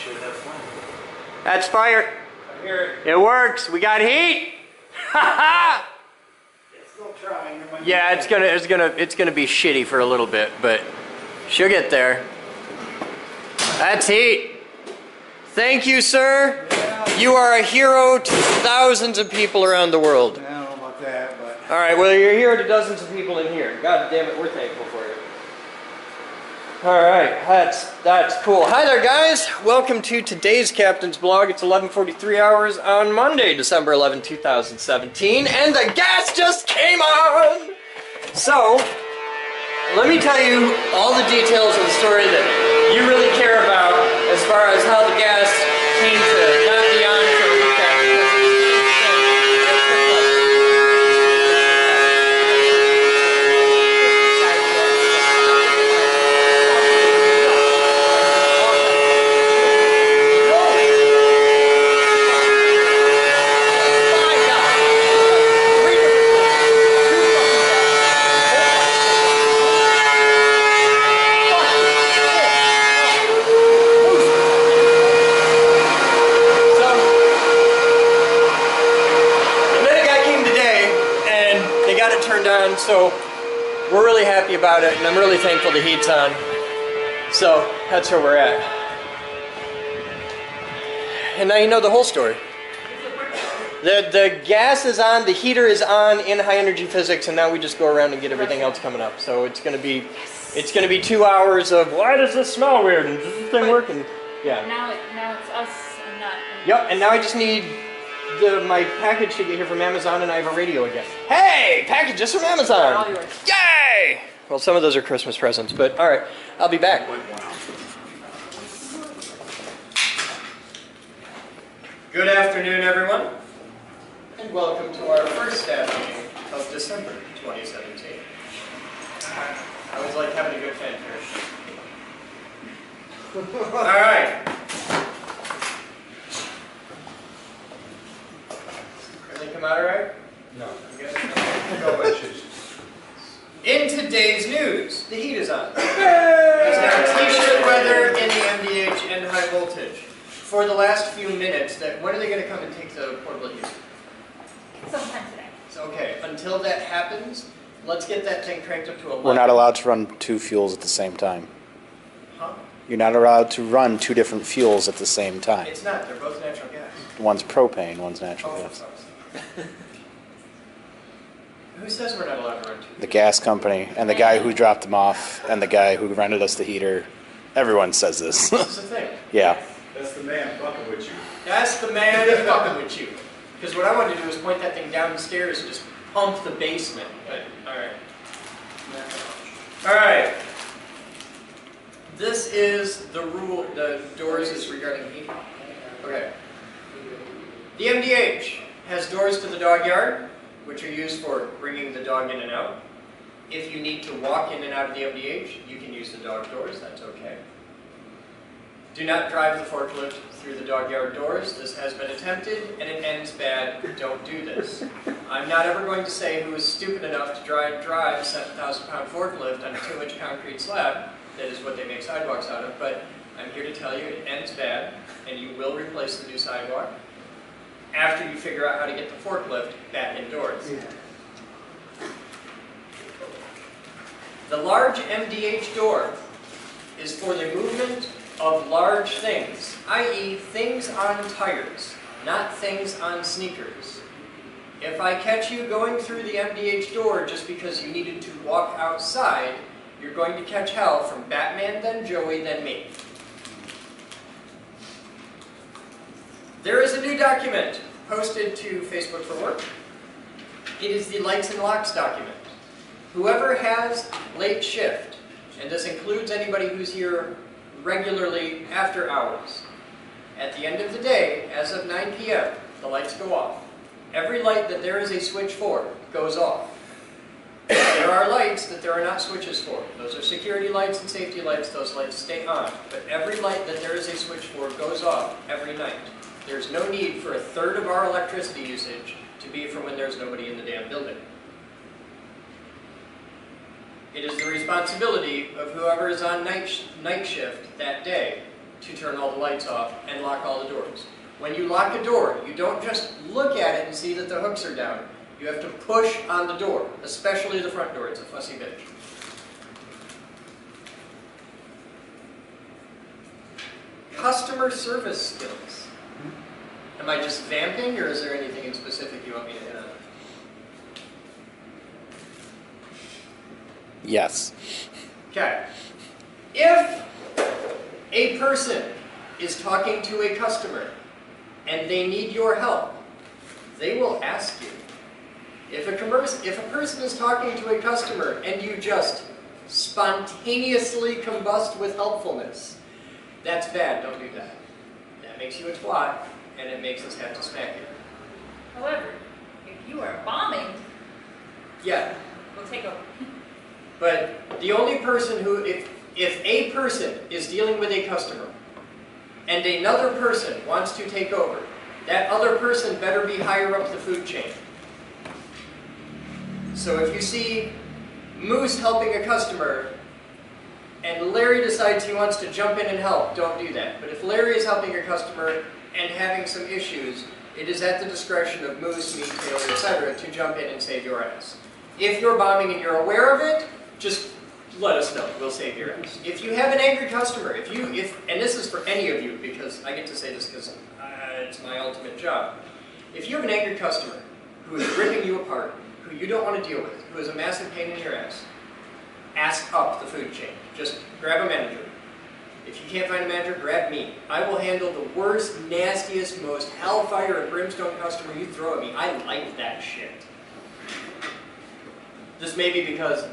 Actually, that's fine. That's fire. I hear it. It works. We got heat. It's still trying. Yeah, it's gonna be shitty for a little bit, but she'll get there. That's heat. Thank you, sir. Yeah. You are a hero to thousands of people around the world. I don't know about that, but... All right, well, you're a hero to dozens of people in here. God damn it, we're thankful for you. All right, that's cool. Hi there, guys. Welcome to today's Captain's Blog. It's 11:43 hours on Monday, December 11, 2017, and the gas just came on. So, let me tell you all the details of the story that you really care about as far as how the gas came to not be on for a week after. So we're really happy about it, and I'm really thankful the heat's on. So that's where we're at. And now you know the whole story. The gas is on, the heater is on in high energy physics, and now we just go around and get everything else coming up. So it's gonna be 2 hours of why does this smell weird and does this thing work? And yeah. Now it's us and not. Yep, and now I just need my package to get here from Amazon, and I have a radio again. Hey, packages from Amazon! All yours. Yay! Well, some of those are Christmas presents, but all right, I'll be back. Good afternoon, everyone, and welcome to our first staff meeting of December 2017. I always like having a good fanfare. All right. Come out all right? No. In today's news, the heat is on. There's now t-shirt weather in the MDH and high voltage. For the last few minutes, when are they going to come and take the portable heater? Sometime today. So, okay, until that happens, let's get that thing cranked up to 11. We're not allowed to run two fuels at the same time. Huh? You're not allowed to run two different fuels at the same time. It's not. They're both natural gas. One's propane, one's natural Oh, gas. sorry. Who says we're not allowed to run two? The gas company and the guy who dropped them off and the guy who rented us the heater. Everyone says this. This is the thing. Yeah. That's the man fucking with you. That's the man who's fucking with you. Because what I wanted to do was point that thing down the stairs and just pump the basement. But, alright. Alright. This is the rule, the doors is regarding heat. Okay. The MDH has doors to the dog yard, which are used for bringing the dog in and out. If you need to walk in and out of the MDH, you can use the dog doors, that's okay. Do not drive the forklift through the dog yard doors. This has been attempted and it ends bad. Don't do this. I'm not ever going to say who is stupid enough to drive a 7,000-pound forklift on a 2-inch concrete slab. That is what they make sidewalks out of, but I'm here to tell you it ends bad and you will replace the new sidewalk after you figure out how to get the forklift back indoors. Yeah. The large MDH door is for the movement of large things, i.e. things on tires, not things on sneakers. If I catch you going through the MDH door just because you needed to walk outside, you're going to catch hell from Batman, then Joey, then me. There is a new document posted to Facebook for Work. It is the Lights and Locks document. Whoever has late shift, and this includes anybody who's here regularly after hours, at the end of the day, as of 9 p.m., the lights go off. Every light that there is a switch for goes off. There are lights that there are not switches for. Those are security lights and safety lights. Those lights stay on. But every light that there is a switch for goes off every night. There's no need for a third of our electricity usage to be from when there's nobody in the damn building. It is the responsibility of whoever is on night shift that day to turn all the lights off and lock all the doors. When you lock a door, you don't just look at it and see that the hooks are down. You have to push on the door, especially the front door. It's a fussy bitch. Customer service skills. Am I just vamping, or is there anything in specific you want me to hit on? Yes. Okay. If a person is talking to a customer and they need your help, they will ask you. If a person is talking to a customer and you just spontaneously combust with helpfulness, that's bad. Don't do that. That makes you a twat, and it makes us have to smack you. However, if you are bombing, Yeah. we'll take over. But the only person who, if a person is dealing with a customer and another person wants to take over, that other person better be higher up the food chain. So if you see Moose helping a customer and Larry decides he wants to jump in and help, don't do that. But if Larry is helping a customer and having some issues, it is at the discretion of Moose, me, Taylor, etc. to jump in and save your ass. If you're bombing and you're aware of it, just let us know. We'll save your ass. If you have an angry customer, and this is for any of you, because I get to say this because it's my ultimate job. If you have an angry customer who is ripping you apart, who you don't want to deal with, who is a massive pain in your ass, ask up the food chain. Just grab a manager. If you can't find a manager, grab me. I will handle the worst, nastiest, most hellfire and brimstone customer you throw at me. I like that shit. This may be because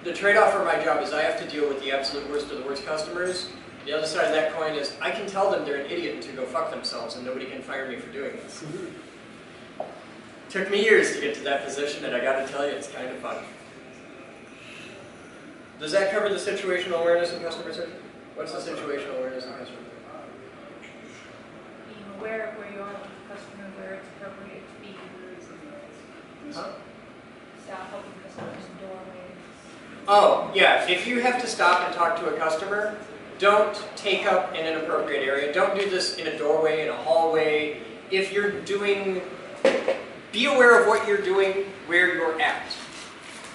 the trade-off for my job is I have to deal with the absolute worst of the worst customers. The other side of that coin is I can tell them they're an idiot and to go fuck themselves, and nobody can fire me for doing this. Took me years to get to that position, and I gotta tell you, it's kind of fun. Does that cover the situational awareness and customer service? What's the situational awareness and customer service? Being aware of where you are with the customer, where it's appropriate to be. Huh? Stop helping customers in doorways. Oh, yeah. If you have to stop and talk to a customer, don't take up in an appropriate area. Don't do this in a doorway, in a hallway. If you're doing, be aware of what you're doing, where you're at.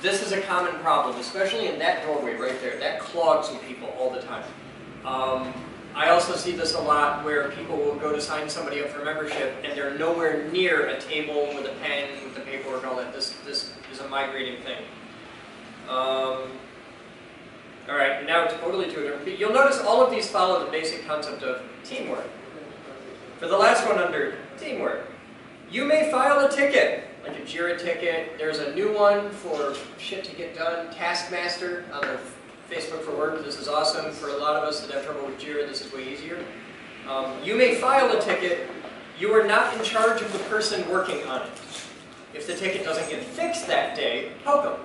This is a common problem, especially in that doorway right there. That clogs with people all the time. I also see this a lot where people will go to sign somebody up for membership and they're nowhere near a table with a pen, with the paperwork and all that. This is a migrating thing. Alright, now totally to a different. You'll notice all of these follow the basic concept of teamwork. For the last one under teamwork, you may file a ticket, like a JIRA ticket. There's a new one for shit to get done, Taskmaster on the Facebook for Work. This is awesome. For a lot of us that have trouble with JIRA, this is way easier. You may file a ticket. You are not in charge of the person working on it. If the ticket doesn't get fixed that day, help them.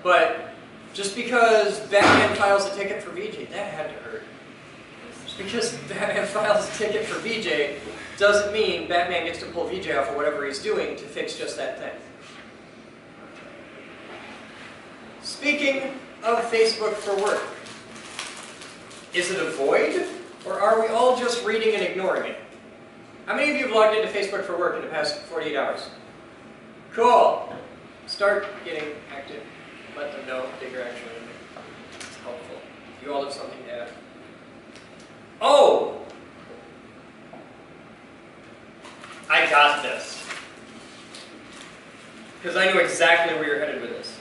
But just because Batman files a ticket for VJ, that had to hurt. Just because Batman files a ticket for VJ doesn't mean Batman gets to pull VJ off of whatever he's doing to fix just that thing. Speaking of Facebook for Work, is it a void, or are we all just reading and ignoring it? How many of you have logged into Facebook for Work in the past 48 hours? Cool. Start getting active. Let them know that you're actually in it. It's helpful. You all have something to add. Oh! I got this. Because I knew exactly where you're headed with this.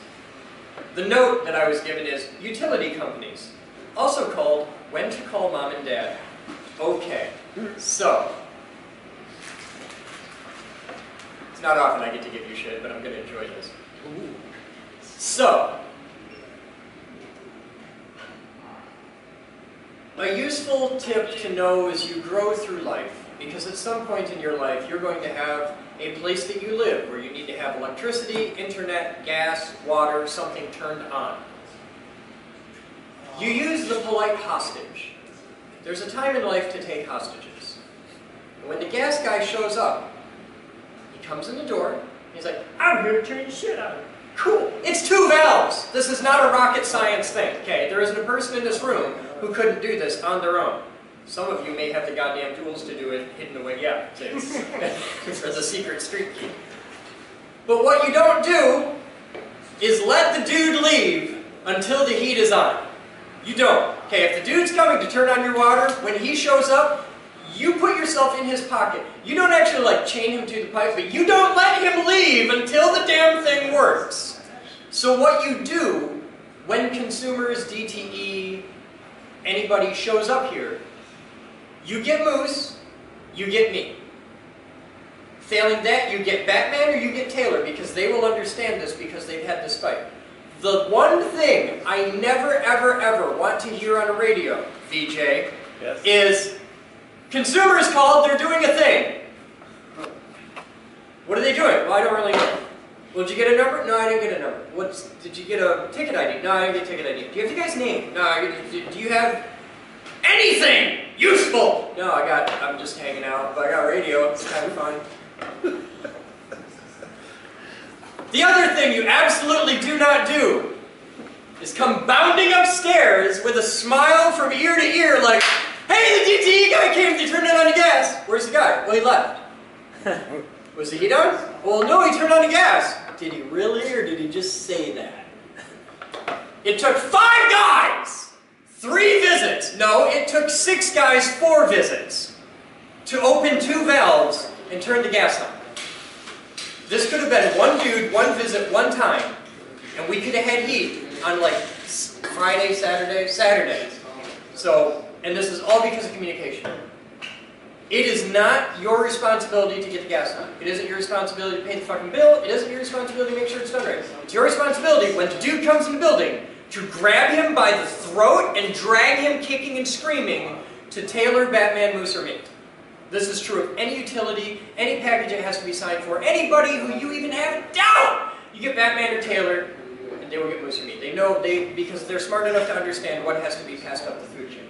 The note that I was given is utility companies, also called when to call mom and dad. Okay, so, it's not often I get to give you shit, but I'm going to enjoy this. So, a useful tip to know as you grow through life, because at some point in your life you're going to have a place that you live where you need to have electricity, internet, gas, water, something turned on. You use the polite hostage. There's a time in life to take hostages. And when the gas guy shows up, he comes in the door, he's like, I'm here to turn the shit on. Cool. It's 2 valves. This is not a rocket science thing, okay? There isn't a person in this room who couldn't do this on their own. Some of you may have the goddamn tools to do it hidden away. Yeah, it's the secret street key. But what you don't do is let the dude leave until the heat is on. You don't. Okay, if the dude's coming to turn on your water, when he shows up, you put yourself in his pocket. You don't actually like chain him to the pipe, but you don't let him leave until the damn thing works. So what you do when consumers, DTE, anybody shows up here, you get Moose, you get me. Failing that, you get Batman or you get Taylor, because they will understand this because they've had this fight. The one thing I never, ever, ever want to hear on a radio, VJ, is consumers called, they're doing a thing. What are they doing? Well, I don't really know. Well, did you get a number? No, I didn't get a number. Did you get a ticket ID? No, I didn't get a ticket ID. Do you have the guy's name? No, do you have anything useful? No, I'm just hanging out, but I got radio, it's kind of fun. The other thing you absolutely do not do is come bounding upstairs with a smile from ear to ear like, hey, the DTE guy came to turn on the gas. Where's the guy? Well, he left. Was the heat on? Well, no, he turned on the gas. Did he really, or did he just say that? It took 5 guys, 3 visits. No, it took 6 guys, 4 visits to open 2 valves and turn the gas on. This could have been 1 dude, 1 visit, 1 time, and we could have had heat on like Friday, Saturday. So, and this is all because of communication. It is not your responsibility to get the gas on. It isn't your responsibility to pay the fucking bill. It isn't your responsibility to make sure it's done right. It's your responsibility when the dude comes in the building to grab him by the throat and drag him kicking and screaming to Taylor, Batman, Moose, or me. This is true of any utility, any package that has to be signed for, anybody who you even have a doubt. You get Batman or Taylor, and they will get Moose or me. They know, because they're smart enough to understand what has to be passed up the food chain.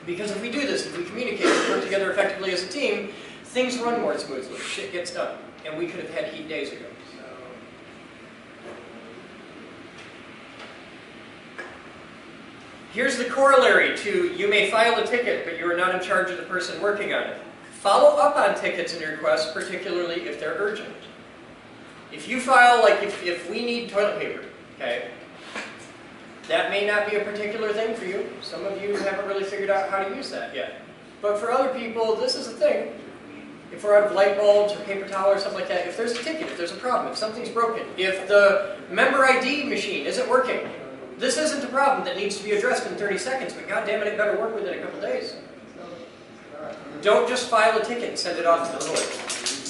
Because if we do this, if we communicate and work together effectively as a team, things run more smoothly, shit gets done. And we could have had heat days ago. Here's the corollary to you may file a ticket, but you are not in charge of the person working on it. Follow up on tickets and requests, particularly if they're urgent. If you file, like if we need toilet paper, okay, that may not be a particular thing for you. Some of you haven't really figured out how to use that yet. But for other people, this is a thing. If we're out of light bulbs or paper towel or something like that, if there's a ticket, if there's a problem, if something's broken, if the member ID machine isn't working, this isn't a problem that needs to be addressed in 30 seconds, but goddammit, it better work within a couple days. Don't just file a ticket and send it off to the lawyer.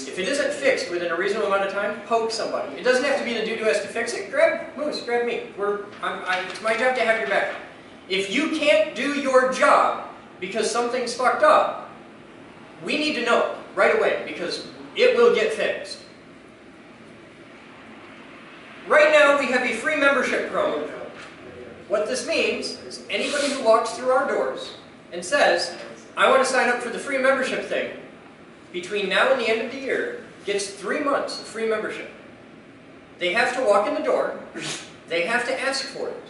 If it isn't fixed within a reasonable amount of time, poke somebody. It doesn't have to be the dude who has to fix it. Grab Moose, grab me. It's my job to have your back. If you can't do your job because something's fucked up, we need to know right away because it will get fixed. Right now we have a free membership program. What this means is anybody who walks through our doors and says, I want to sign up for the free membership thing, between now and the end of the year, gets 3 months of free membership. They have to walk in the door. They have to ask for it.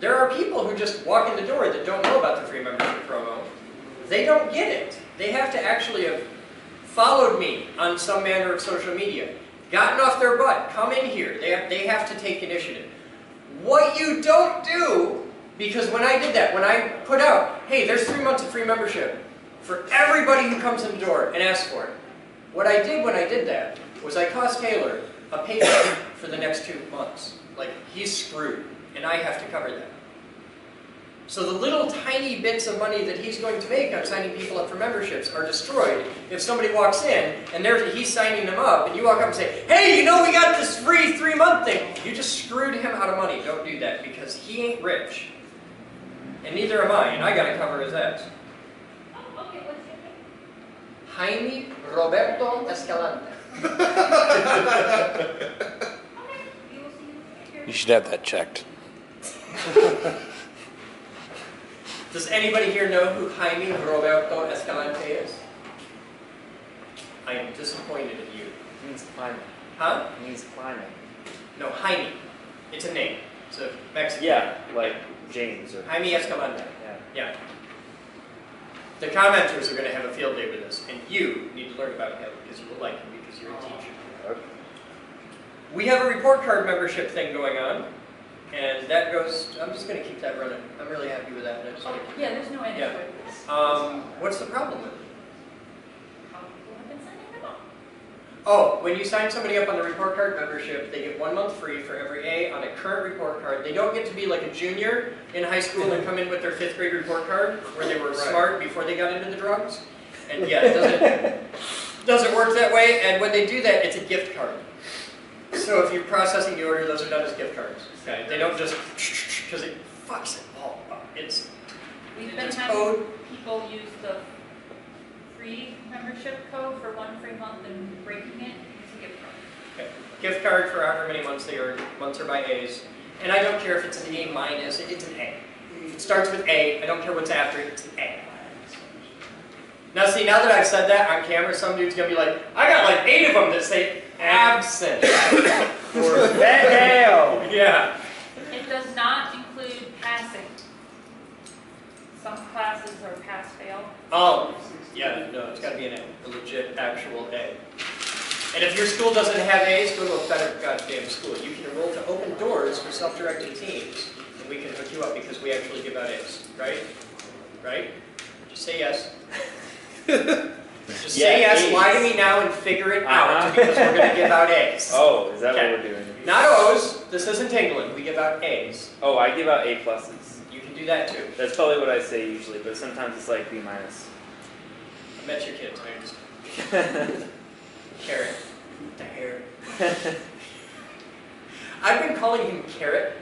There are people who just walk in the door that don't know about the free membership promo. They don't get it. They have to actually have followed me on some manner of social media, gotten off their butt, come in here. They have to take initiative. What you don't do, because when I did that, when I put out, hey, there's 3 months of free membership for everybody who comes in the door and asks for it. What I did when I did that was I cost Taylor a paycheck for the next 2 months. Like, he's screwed, and I have to cover that. So the little tiny bits of money that he's going to make on signing people up for memberships are destroyed if somebody walks in and he's signing them up and you walk up and say, hey, you know we got this free 3-month thing. You just screwed him out of money. Don't do that because he ain't rich. And neither am I, and I got to cover his ass. Oh, okay, what's your name? Jaime Roberto Escalante. Okay, you will see you. You should have that checked. Does anybody here know who Jaime Roberto Escalante is? I am disappointed in you. It means climate. Huh? It means climate. No, Jaime. It's a name. It's a Mexican. Yeah, like James or. Jaime Escalante. Yeah. Yeah. The commenters are going to have a field day with us, and you need to learn about him because you will like him because you're a teacher. Okay. We have a report card membership thing going on, and that goes. I'm just going to keep that running. I'm really happy with that. Yeah, there's no end Yeah. to it. It's- What's the problem with it? People have been signing them up. Oh, when you sign somebody up on the report card membership, they get 1 month free for every A on a current report card. They don't get to be like a junior in high school and come in with their 5th grade report card where they were smart before they got into the drugs. And yeah, it doesn't work that way. And when they do that, it's a gift card. So if you're processing the order, those are done as gift cards. Okay, they don't just because it fucks it all up. We've been It's having code. people use the free membership code for 1 free month and breaking it. It's a gift card. Okay. Gift card for however many months they earn. Months are by A's. And I don't care if it's an A minus, it's an A. If it starts with A, I don't care what's after it, it's an A. Now see, now that I've said that on camera, some dude's gonna be like, I got like 8 of them that say absent. Or fail. Yeah. It does not include passing. Some classes are pass-fail. Oh, yeah, no, it's gotta be an A. A legit, actual A. And if your school doesn't have A's, go to a better goddamn school. You can enroll to Open Doors for self-directed teams, and we can hook you up because we actually give out A's, right? Right? Just say yes. Just say yes, A's. lie to me now and figure it out because we're going to give out A's. Oh, is that Okay. what we're doing? Not O's. This isn't England. We give out A's. Oh, I give out A pluses. You can do that too. That's probably what I say usually, but sometimes it's like B minus. I met your kids. I understand. Carrot. The hair. I've been calling him Carrot.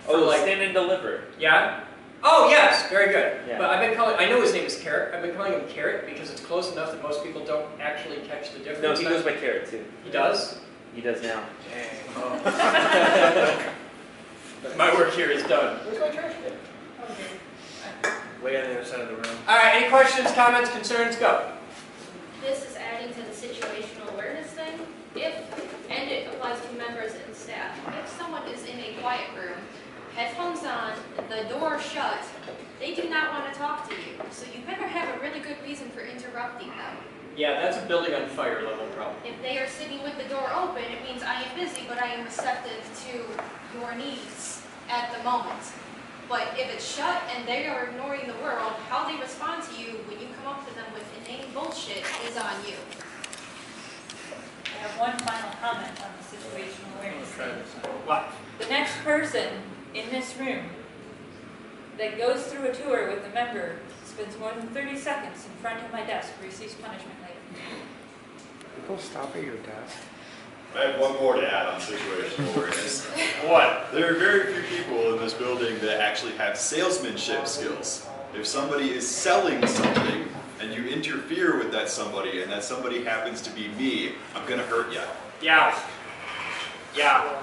For Oh, like, stand and deliver. yeah? Oh, yes, very good. Yeah. But I've been calling, I know his name is Carrot. I've been calling him Carrot because it's close enough that most people don't actually catch the difference. No, he goes by Carrot too. He does? He does now. My work here is done. Where's my trash bin? Way on the other side of the room. All right, any questions, comments, concerns? Go. This is adding to the situational awareness thing. And it applies to members and staff. If someone is in a quiet room, headphones on, the door shut, they do not want to talk to you. So you better have a really good reason for interrupting them. Yeah, that's a building on fire level problem. If they are sitting with the door open, it means I am busy, but I am receptive to your needs at the moment. But if it's shut and they are ignoring the world, how they respond to you when you come up to them with inane bullshit is on you. I have one final comment on the situational awareness thing. What? The next person in this room that goes through a tour with a member spends more than 30 seconds in front of my desk receives punishment later. People stop at your desk. I have one more to add on situational awareness. What? There are very few people in this building that actually have salesmanship skills. If somebody is selling something and you interfere with that somebody and that somebody happens to be me, I'm gonna hurt you. Yeah. Yeah.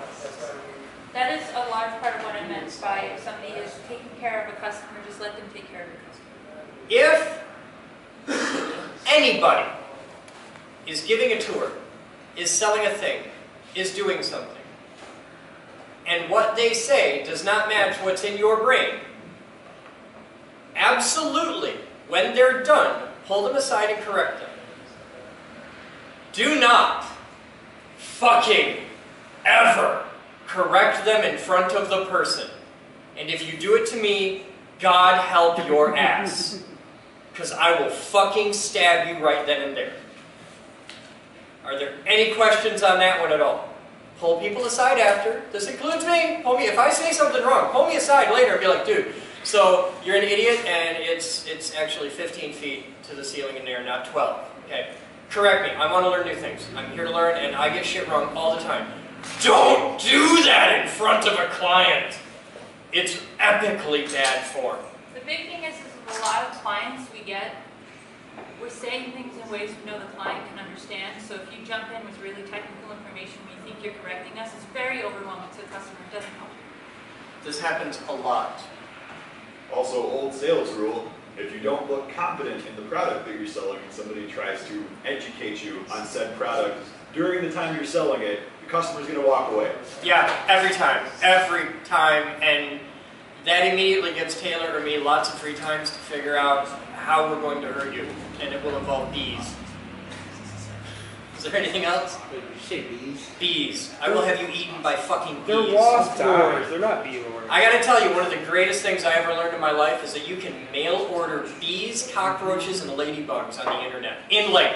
That is a large part of what I meant by if somebody is taking care of a customer, just let them take care of your customer. If anybody is giving a tour, is selling a thing, is doing something, and what they say does not match what's in your brain, absolutely, when they're done, pull them aside and correct them. Do not fucking ever correct them in front of the person. And if you do it to me, God help your ass. Because I will fucking stab you right then and there. Are there any questions on that one at all? Pull people aside after. This includes me. Pull me. If I say something wrong, pull me aside later and be like, dude, so you're an idiot and it's actually 15 feet to the ceiling in there, not 12. Okay? Correct me. I want to learn new things. I'm here to learn and I get shit wrong all the time. Don't do that in front of a client. It's epically bad form. The big thing is a lot of clients we get, we're saying things in ways we know the client can understand. So if you jump in with really technical information when you think you're correcting us, it's very overwhelming to the customer. It doesn't help you. This happens a lot. Also, old sales rule, if you don't look confident in the product that you're selling and somebody tries to educate you on said product during the time you're selling it, the customer's gonna walk away. Yeah, every time, and that immediately gives Taylor or me lots of free times to figure out how we're going to hurt you, and it will involve bees. Is there anything else? Wait, did you say bees? Bees. I will have you eaten by fucking bees. They're wasp lords, they're not bee lords. I gotta tell you, one of the greatest things I ever learned in my life is that you can mail order bees, cockroaches, and ladybugs on the internet. In like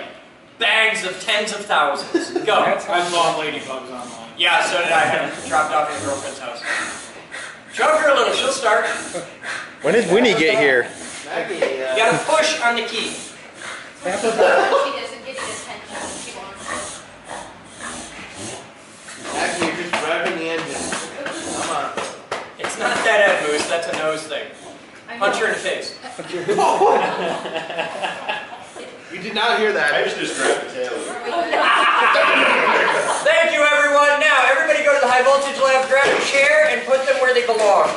bags of tens of thousands. Go. I bought ladybugs online. Yeah, so did I. Had them dropped off at your girlfriend's house. Shove her a little, she'll start. When did Winnie get here? Maggie, You gotta push on the key. She doesn't get the attention she wants. Maggie, you're just revving the engine. Come on. It's not that head moose, that's a nose thing. Punch her in the face. You did not hear that. I just grabbed the tail. Thank you, everyone. Now, everybody go to the high voltage lab, grab a chair, and put them where they belong.